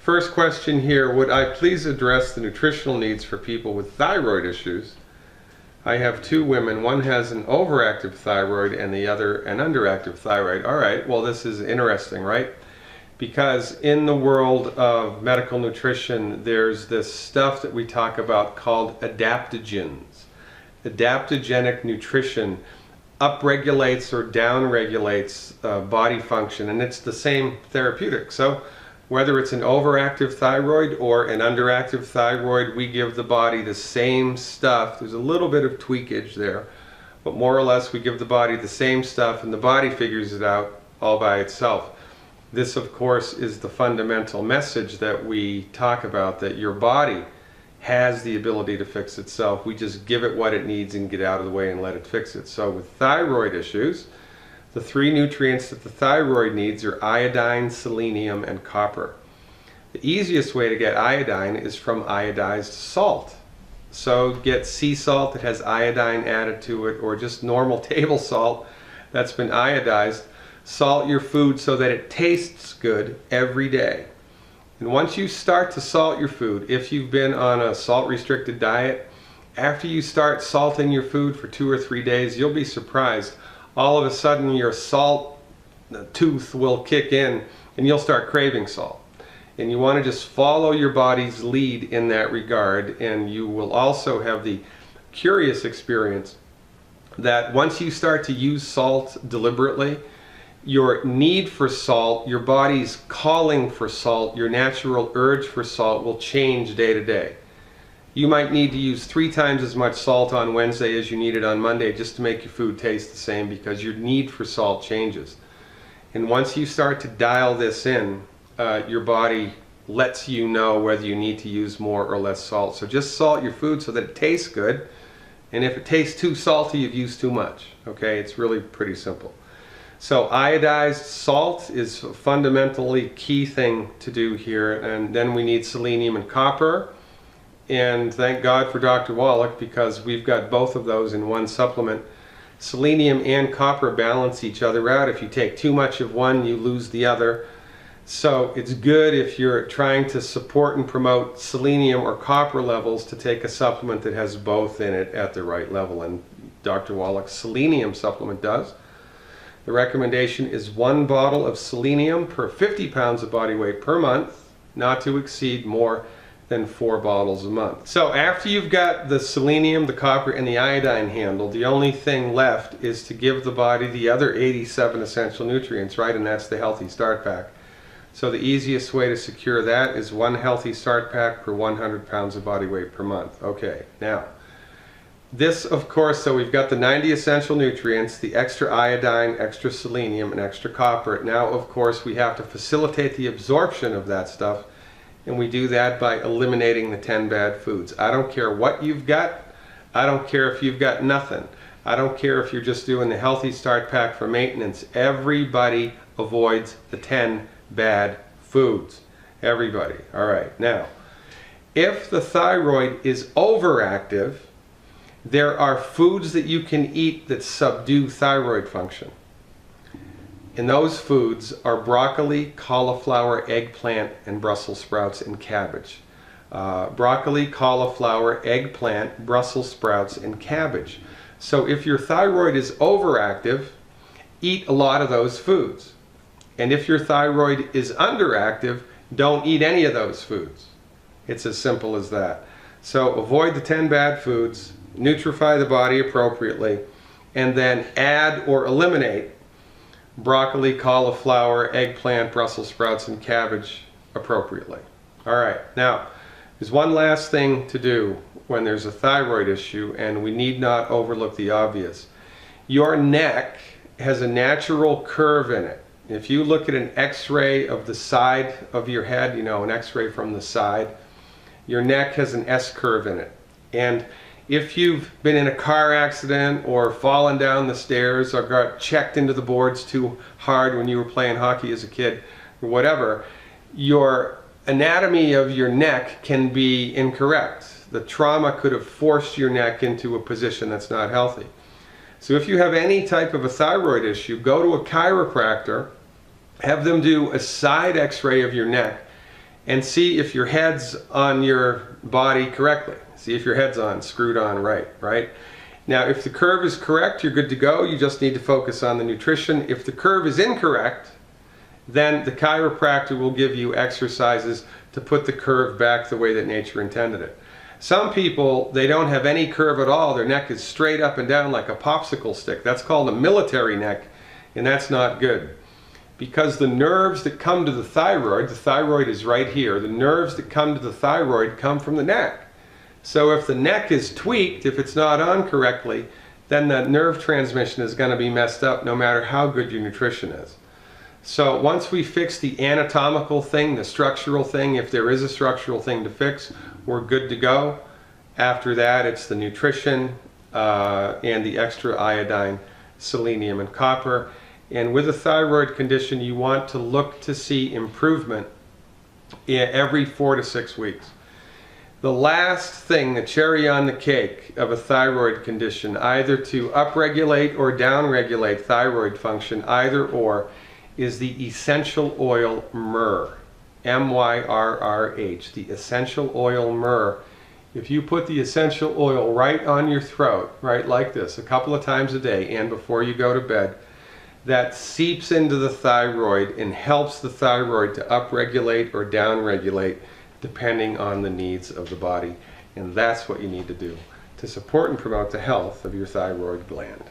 First question here, would I please address the nutritional needs for people with thyroid issues? I have two women. One has an overactive thyroid and the other an underactive thyroid. All right, well, this is interesting, right? Because in the world of medical nutrition, there's this stuff that we talk about called adaptogens. Adaptogenic nutrition upregulates or downregulates body function, and it's the same therapeutic. So whether it's an overactive thyroid or an underactive thyroid, we give the body the same stuff. There's a little bit of tweakage there, but more or less we give the body the same stuff and the body figures it out all by itself. This, of course, is the fundamental message that we talk about, that your body has the ability to fix itself. We just give it what it needs and get out of the way and let it fix it. So with thyroid issues, the three nutrients that the thyroid needs are iodine, selenium, and copper. The easiest way to get iodine is from iodized salt. So get sea salt that has iodine added to it, or just normal table salt that's been iodized. Salt your food so that it tastes good every day. And once you start to salt your food, if you've been on a salt-restricted diet, after you start salting your food for 2 or 3 days, you'll be surprised. All of a sudden your salt tooth will kick in and you'll start craving salt. And you want to just follow your body's lead in that regard, and you will also have the curious experience that once you start to use salt deliberately, your need for salt, your body's calling for salt, your natural urge for salt will change day to day. You might need to use 3 times as much salt on Wednesday as you needed on Monday just to make your food taste the same, because your need for salt changes. And once you start to dial this in, your body lets you know whether you need to use more or less salt. So just salt your food so that it tastes good. And if it tastes too salty, you've used too much. Okay, it's really pretty simple. So iodized salt is a fundamentally key thing to do here. And then we need selenium and copper. And thank God for Dr. Wallach, because we've got both of those in one supplement. Selenium and copper balance each other out. If you take too much of one, you lose the other. So it's good if you're trying to support and promote selenium or copper levels to take a supplement that has both in it at the right level. And Dr. Wallach's selenium supplement does. The recommendation is 1 bottle of selenium per 50 pounds of body weight per month, not to exceed more than 4 bottles a month. So after you've got the selenium, the copper, and the iodine handled, the only thing left is to give the body the other 87 essential nutrients, right? And that's the Healthy Start Pack. So the easiest way to secure that is 1 Healthy Start Pack per 100 pounds of body weight per month. Okay, now, this, of course, so we've got the 90 essential nutrients, the extra iodine, extra selenium, and extra copper. Now, of course, we have to facilitate the absorption of that stuff, and we do that by eliminating the 10 bad foods. I don't care what you've got. I don't care if you've got nothing. I don't care if you're just doing the Healthy Start Pack for maintenance. Everybody avoids the 10 bad foods. Everybody. All right. Now, if the thyroid is overactive, there are foods that you can eat that subdue thyroid function. And those foods are broccoli, cauliflower, eggplant, and Brussels sprouts and cabbage. Broccoli, cauliflower, eggplant, Brussels sprouts, and cabbage. So if your thyroid is overactive, eat a lot of those foods. And if your thyroid is underactive, don't eat any of those foods. It's as simple as that. So avoid the 10 bad foods, nutrify the body appropriately, and then add or eliminate broccoli, cauliflower, eggplant, Brussels sprouts, and cabbage appropriately. All right, now there's one last thing to do when there's a thyroid issue, and we need not overlook the obvious. Your neck has a natural curve in it. If you look at an x-ray of the side of your head, you know, an x-ray from the side, your neck has an S-curve in it. And if you've been in a car accident or fallen down the stairs or got checked into the boards too hard when you were playing hockey as a kid or whatever, your anatomy of your neck can be incorrect. The trauma could have forced your neck into a position that's not healthy. So if you have any type of a thyroid issue, go to a chiropractor, have them do a side x-ray of your neck, and see if your head's on your body correctly. See if your head's on, screwed on right? Now, if the curve is correct, you're good to go. You just need to focus on the nutrition. If the curve is incorrect, then the chiropractor will give you exercises to put the curve back the way that nature intended it. Some people, they don't have any curve at all. Their neck is straight up and down like a popsicle stick. That's called a military neck, and that's not good. Because the nerves that come to the thyroid is right here. The nerves that come to the thyroid come from the neck. So if the neck is tweaked, if it's not on correctly, then the nerve transmission is going to be messed up no matter how good your nutrition is. So once we fix the anatomical thing, the structural thing, if there is a structural thing to fix, we're good to go. After that, it's the nutrition and the extra iodine, selenium, and copper. And with a thyroid condition, you want to look to see improvement every 4 to 6 weeks. The last thing, the cherry on the cake of a thyroid condition, either to upregulate or downregulate thyroid function, either or, is the essential oil myrrh. M-Y-R-R-H, the essential oil myrrh. If you put the essential oil right on your throat, right like this, a couple of times a day and before you go to bed, that seeps into the thyroid and helps the thyroid to upregulate or downregulate depending on the needs of the body. And that's what you need to do to support and promote the health of your thyroid gland.